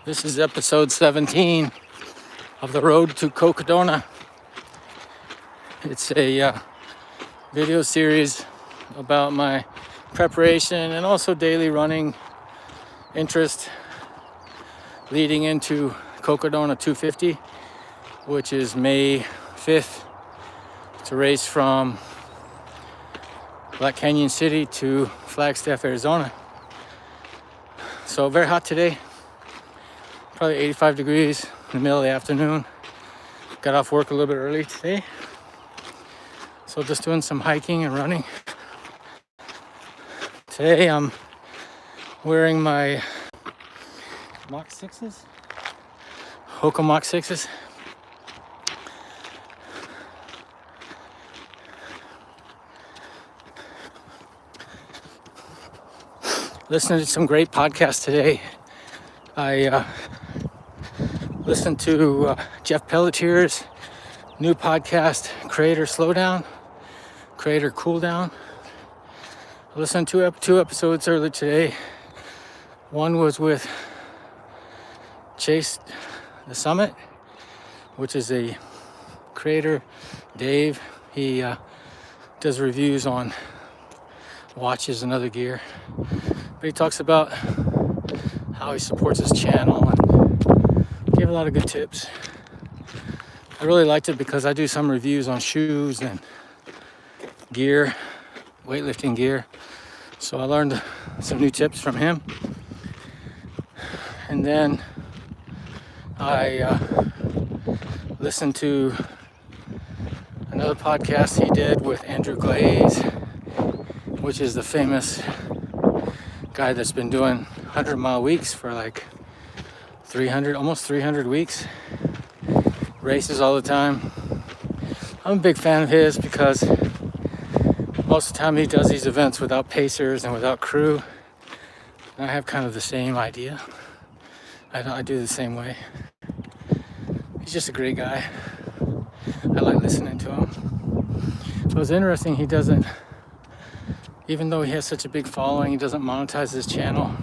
This is episode 17 of the road to Cocodona. It's a video series about my preparation and also daily running interest leading into Cocodona 250, which is May 5th. It's a race from Black Canyon City to Flagstaff, Arizona. So very hot today. Probably 85 degrees in the middle of the afternoon. Got off work a little bit early today. So just doing some hiking and running. Today I'm wearing my Mach 6s. Hoka Mach 6s. Listening to some great podcasts today. I listened to Jeff Pelletier's new podcast, Creator Slowdown, Creator Cooldown. I listened to two episodes earlier today. One was with Chase the Summit, which is a creator, Dave. He does reviews on watches and other gear. But he talks about how he supports his channel and gave a lot of good tips. I really liked it because I do some reviews on shoes and gear, weightlifting gear. So I learned some new tips from him. And then I listened to another podcast he did with Andrew Glaze, which is the famous guy that's been doing 100-mile weeks for like almost 300 weeks. Races all the time. I'm a big fan of his because most of the time he does these events without pacers and without crew. And I have kind of the same idea. I do the same way. He's just a great guy. I like listening to him. So it's interesting, he doesn't, even though he has such a big following, he doesn't monetize his channel.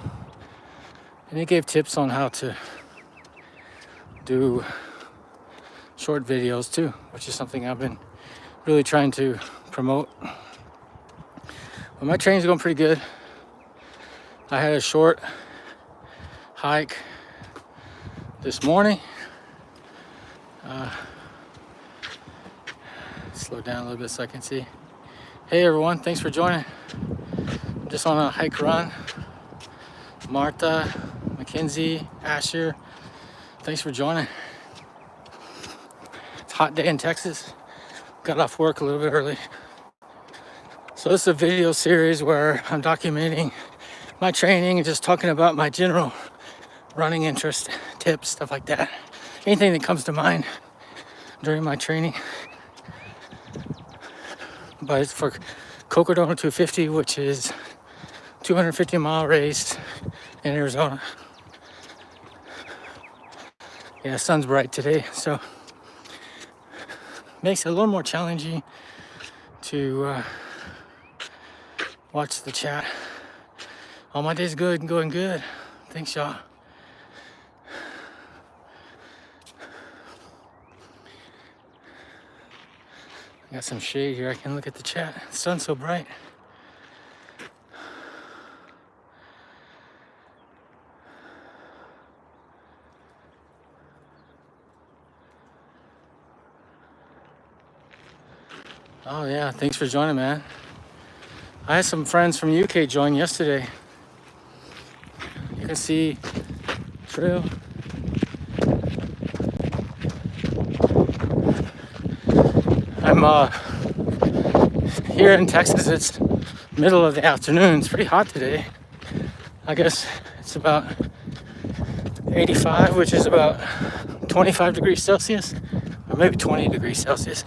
And he gave tips on how to do short videos too, which is something I've been really trying to promote. Well, my training's going pretty good. I had a short hike this morning. Slow down a little bit so I can see. Hey everyone, thanks for joining. I'm just on a hike run. Martha, Mackenzie, Asher, thanks for joining. It's a hot day in Texas. Got off work a little bit early. So this is a video series where I'm documenting my training and just talking about my general running interest, tips, stuff like that. Anything that comes to mind during my training. But it's for Cocodona 250, which is 250-mile race in Arizona. Yeah, sun's bright today, so makes it a little more challenging to watch the chat. All my day's good and going good. Thanks, y'all. I got some shade here. I can look at the chat. The sun's so bright. Oh yeah, thanks for joining, man. I had some friends from UK join yesterday. You can see trail. I'm here in Texas. It's middle of the afternoon. It's pretty hot today. I guess it's about 85, which is about 25 degrees Celsius, or maybe 20 degrees Celsius.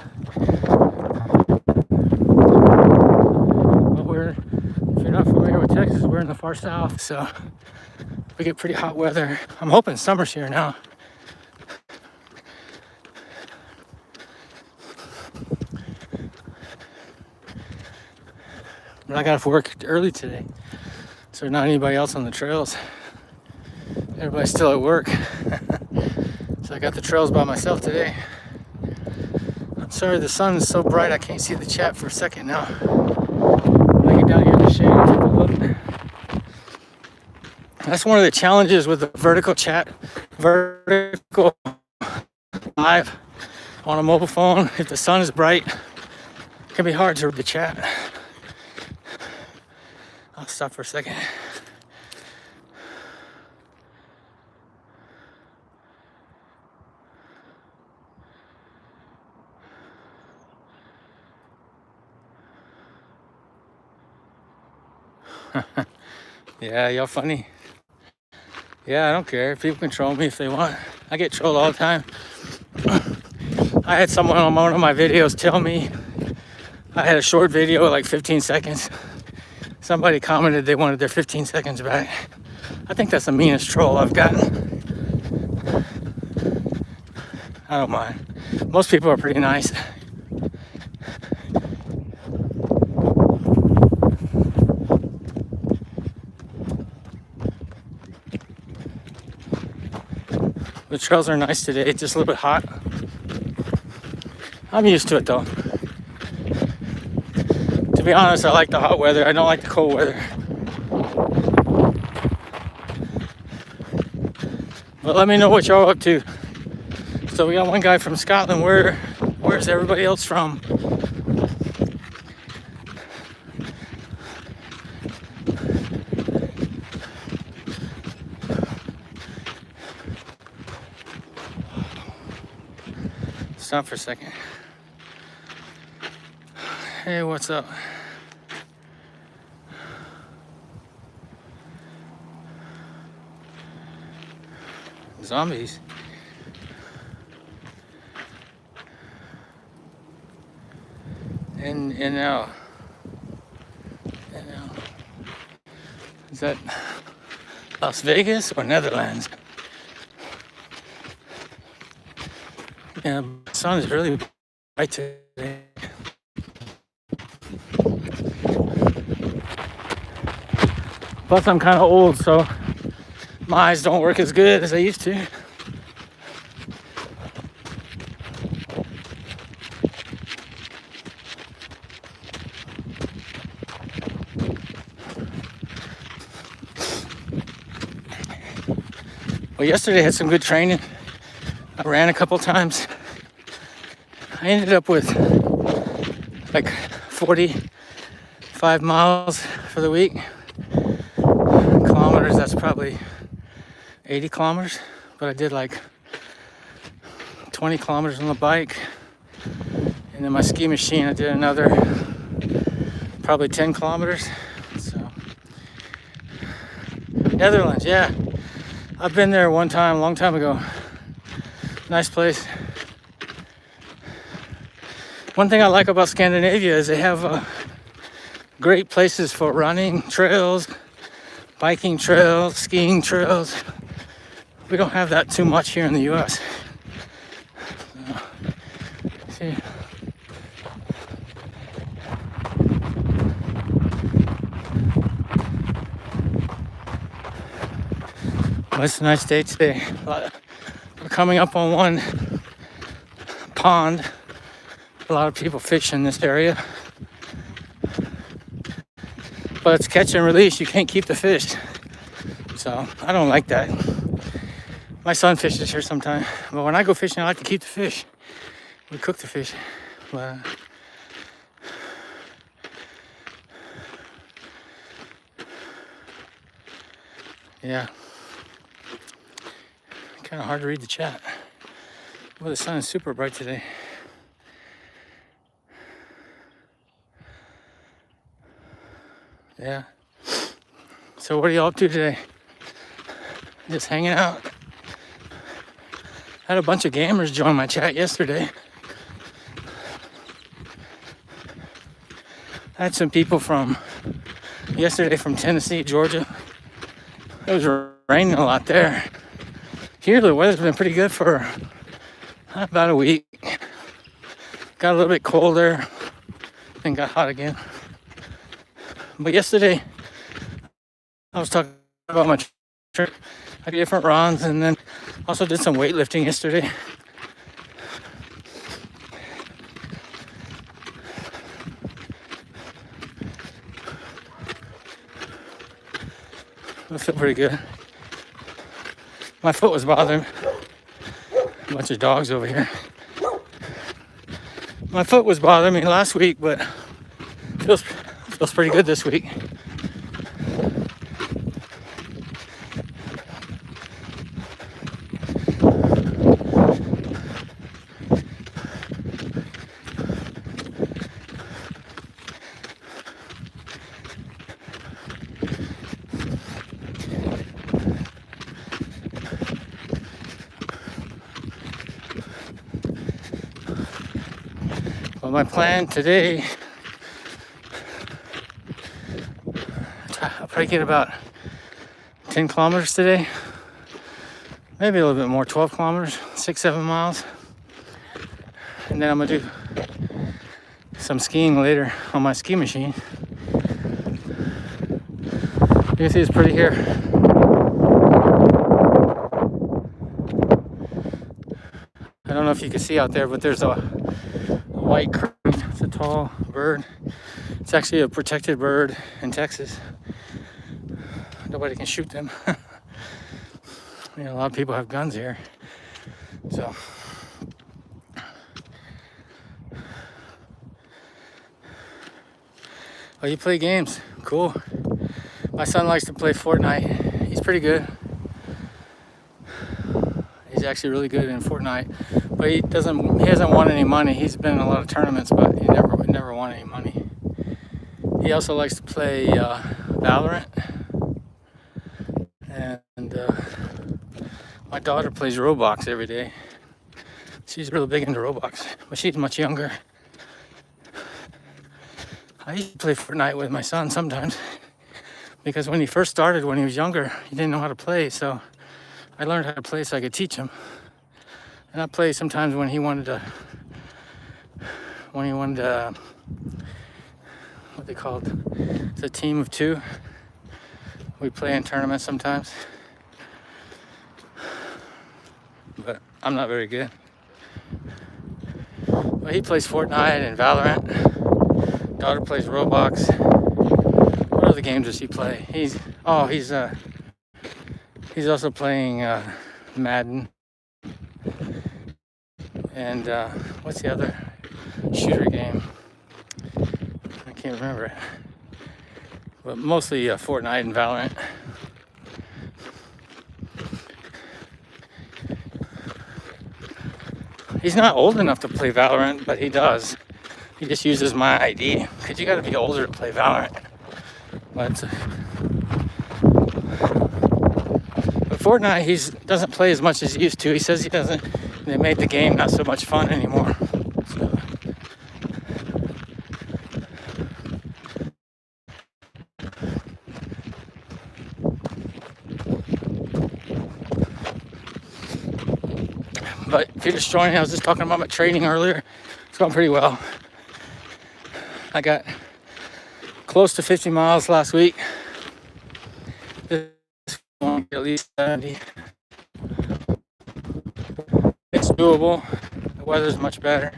If you're not familiar with Texas, we're in the far south, so we get pretty hot weather. I'm hoping summer's here now. But I got off work early today, so there's not anybody else on the trails. Everybody's still at work. So I got the trails by myself today. I'm sorry the sun is so bright I can't see the chat for a second now. I get down here in the shade and take a look. That's one of the challenges with the vertical live on a mobile phone. If the sun is bright, it can be hard to read the chat. I'll stop for a second. Yeah, y'all funny. Yeah, I don't care. People can troll me if they want. I get trolled all the time. I had someone on one of my videos tell me, I had a short video, like 15 seconds. Somebody commented they wanted their 15 seconds back. I think that's the meanest troll I've gotten. I don't mind. Most people are pretty nice. The trails are nice today. It's just a little bit hot. I'm used to it though. To be honest, I like the hot weather. I don't like the cold weather. But let me know what y'all up to. So we got one guy from Scotland. Where's everybody else from? Stop for a second. Hey, what's up? Zombies. And now. Is that Las Vegas or Netherlands? Yeah, the sun is really bright today. Plus, I'm kind of old, so my eyes don't work as good as they used to. Well, yesterday I had some good training. I ran a couple times. I ended up with like 45 miles for the week. Kilometers, that's probably 80 kilometers. But I did like 20 kilometers on the bike. And then my ski machine, I did another probably 10 kilometers. So, Netherlands, yeah. I've been there one time, a long time ago. Nice place. One thing I like about Scandinavia is they have great places for running trails, biking trails, skiing trails. We don't have that too much here in the US. See. Well, it's a nice day today. We're coming up on one pond. A lot of people fish in this area. But it's catch and release. You can't keep the fish. So I don't like that. My son fishes here sometime. But when I go fishing, I like to keep the fish. We cook the fish. But yeah. Kind of hard to read the chat. Well, the sun is super bright today. Yeah. So what are y'all up to today? Just hanging out. I had a bunch of gamers join my chat yesterday. I had some people yesterday from Tennessee, Georgia. It was raining a lot there. Here the weather's been pretty good for about a week. Got a little bit colder, then got hot again. But yesterday, I was talking about my I did different runs, and then also did some weightlifting yesterday. I feel pretty good. My foot was bothering me. A bunch of dogs over here. My foot was bothering me last week, but feels pretty good this week. Well, my plan today, I'll probably get about 10 kilometers today, maybe a little bit more, 12 kilometers, 6-7 miles. And then I'm gonna do some skiing later on my ski machine. You can see it's pretty here. I don't know if you can see out there, but there's a white crane. It's a tall bird. It's actually a protected bird in Texas. Nobody can shoot them. You know, a lot of people have guns here. So oh, you play games? Cool. My son likes to play Fortnite. He's pretty good. He's actually really good in Fortnite, but he hasn't won any money. He's been in a lot of tournaments, but he never won any money. He also likes to play Valorant, and my daughter plays Roblox every day. She's really big into Roblox, but she's much younger. I used to play Fortnite with my son sometimes, because when he first started, when he was younger, he didn't know how to play, so I learned how to play so I could teach him. And I play sometimes when he wanted to, what they called, it's a team of 2. We play in tournaments sometimes, but I'm not very good. But he plays Fortnite and Valorant. Daughter plays Roblox. What other games does he play? He's also playing Madden. And what's the other shooter game? I can't remember it. But mostly Fortnite and Valorant. He's not old enough to play Valorant, but he does. He just uses my ID, because you gotta be older to play Valorant. But Fortnite, he doesn't play as much as he used to. He says they made the game not so much fun anymore. So. But if you're just joining, I was just talking about my training earlier. It's going pretty well. I got close to 50 miles last week. This one at least 70. It's doable. The weather's much better.